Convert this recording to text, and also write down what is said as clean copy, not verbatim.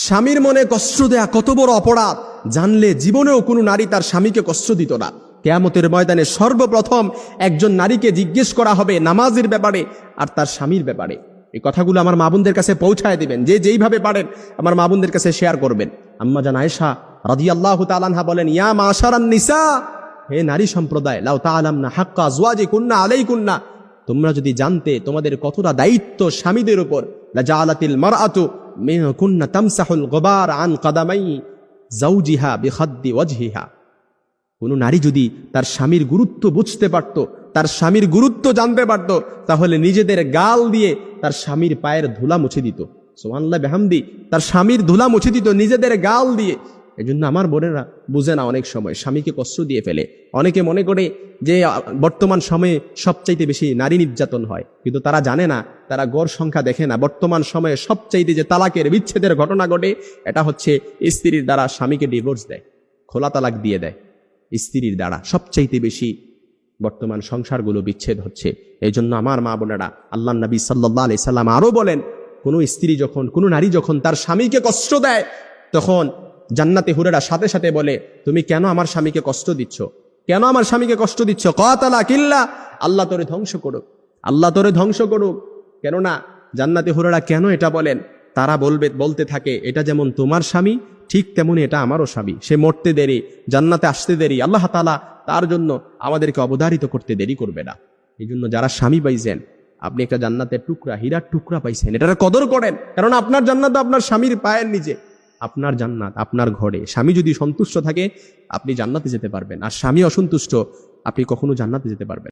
স্বামীর মনে কষ্ট দেয়া কত বড় অপরাধ জানলে জীবনেও কোনো নারী তার স্বামীকে কষ্ট দিত না। কিয়ামতের ময়দানে সর্বপ্রথম একজন নারীকে জিজ্ঞেস করা হবে নামাজের ব্যাপারে আর তার স্বামীর ব্যাপারে। এই কথাগুলো আমার মা বোনদের কাছে পৌঁছায় দিবেন, যে যেইভাবে পারেন আমার মা বোনদের কাছে শেয়ার করবেন। আম্মা জান আয়েশা রাদিয়াল্লাহু তাআলা আনহা বলেন, ইয়া মাশারান নিসা, হে নারী সম্প্রদায়, লাউ তাআলামনা হাক্কা আজওয়াজিকুন্না আলাইকুন্না, তোমরা যদি জানতে তোমাদের কতটা দায়িত্ব স্বামীদের উপর, লাজালাতিল মারআতু মিনকুন্না তামসাহুল গুবার আন কদামাই যাওজিহা বিখাদ্দি ওয়াজহিহা। কোন নারী যদি তার স্বামীর গুরুত্ব বুঝতে পারত, তার স্বামীর গুরুত্ব জানতে পারত, তাহলে নিজেদের গাল দিয়ে তার স্বামীর পায়ের ধুলা মুছে দিত। সুবহানাল্লাহ বিহামদি, তার স্বামীর ধুলা মুছে দিত নিজেদের গাল দিয়ে। এজন্য আমার বোনেরা বুঝে না, অনেক সময় স্বামীকে কষ্ট দিয়ে ফেলে। অনেকে মনে করে যে বর্তমান সময়ে সবচাইতে বেশি নারী নির্যাতন হয়, কিন্তু তারা জানে না, তারা গড় সংখ্যা দেখে না। বর্তমান সময়ে সবচাইতে যে তালাকের বিচ্ছেদের ঘটনা ঘটে, এটা হচ্ছে স্ত্রীর দ্বারা স্বামীকে ডিভোর্স দেয়, খোলা তালাক দিয়ে দেয়। স্ত্রীর দ্বারা সবচাইতে বেশি বর্তমান সংসারগুলো বিচ্ছেদ হচ্ছে। এই জন্য আমার মা বোনেরা, আল্লাহর নবী সাল্লাল্লাহু আলাইহি সাল্লাম আরো বলেন, কোনো স্ত্রী যখন, কোনো নারী যখন তার স্বামীকে কষ্ট দেয়, তখন জান্নাতে হুরেরা সাথে সাথে বলে, তুমি কেন আমার স্বামীকে কষ্ট দিচ্ছ, কেন আমার স্বামীকে কষ্ট দিচ্ছ? কাতালা কিল্লা, আল্লাহ তোরে ধ্বংস করুক, আল্লাহ তোরে ধ্বংস করুক। কেননা জান্নাতে হুরেরা কেন এটা বলেন? তারা বলতে থাকে, এটা যেমন তোমার স্বামী, ঠিক তেমনি এটা আমারও স্বামী। সে মরতে দেরি, জান্নাতে আসতে দেরি, আল্লাহ তাআলা তার জন্য আমাদেরকে অবধারিত করতে দেরি করবে না। এই জন্য যারা স্বামী পাইছেন, আপনি একটা জান্নাতের টুকরা, হীরার টুকরা পাইছেন, এটার কদর করেন। কারণ আপনার জান্নাত আপনার স্বামীর পায়ের নিচে, আপনার জান্নাত আপনার ঘরে। স্বামী যদি সন্তুষ্ট থাকে আপনি জান্নাতে যেতে পারবেন, আর স্বামী অসন্তুষ্ট আপনি কখনো জান্নাতে যেতে পারবেন।